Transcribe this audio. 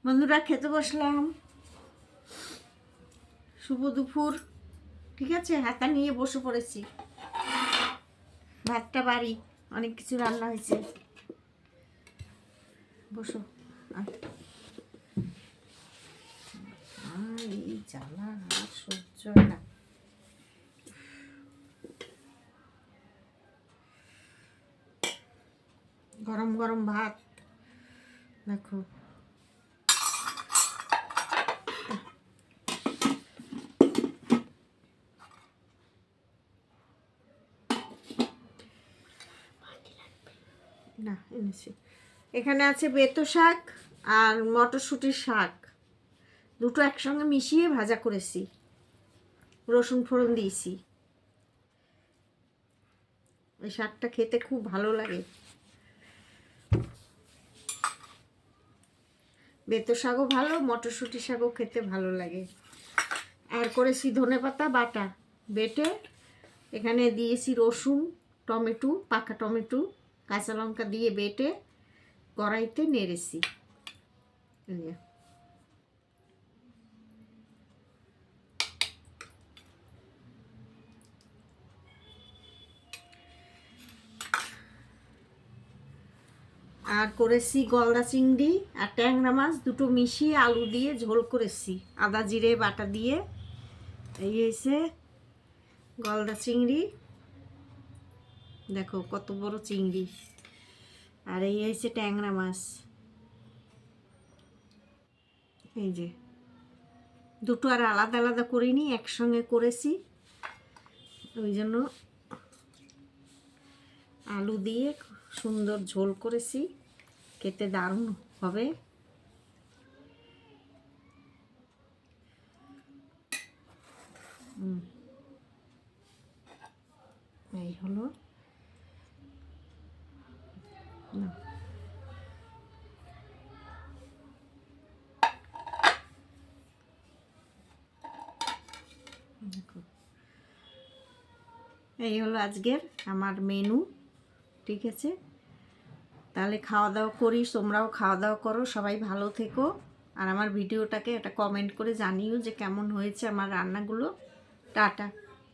বন্ধুরা খেতে বসলাম। শুভ দুপুর। ঠিক আছে, হাতা নিয়ে বসে পড়েছি। ভাতটা বাড়ি, অনেক কিছু রান্না হয়েছে। বসো। এই জ্বালা আর সহ্য হয় না। গরম গরম ভাত দেখো। না এনেছি। এখানে আছে বেতো শাক আর মটরশুঁটির শাক, দুটো একসঙ্গে মিশিয়ে ভাজা করেছি, রসুন ফোড়ন দিয়েছি। এই শাকটা খেতে খুব ভালো লাগে। বেতো শাকও ভালো, মটরশুঁটি শাকও খেতে ভালো লাগে। আর করেছি ধনেপাতা বাটা বেটে, এখানে দিয়েছি রসুন, টমেটো, পাকা টমেটো, কাঁচা লঙ্কা দিয়ে বেটে কড়াইতে নেড়েছি। আর করেছি গলদা চিংড়ি আর ট্যাংরা মাছ দুটো মিশিয়ে আলু দিয়ে ঝোল করেছি, আদা জিরে বাটা দিয়ে। এই হয়েছে গলদা চিংড়ি, দেখো কত বড় চিংড়ি। আর এই হয়েছে ট্যাংরা মাছ, এই যে দুটো আর আলাদা আলাদা করিনি, একসঙ্গে করেছি। ওই জন্য আলু দিয়ে সুন্দর ঝোল করেছি, খেতে দারুণ হবে। এই হলো না, এই হলো আজকের আমার মেনু। ঠিক আছে, তাহলে খাওয়া দাওয়া করি, তোমরাও খাওয়া দাওয়া করো, সবাই ভালো থেকো। আর আমার ভিডিওটাকে একটা কমেন্ট করে জানিও যে কেমন হয়েছে আমার রান্নাগুলো। টাটা।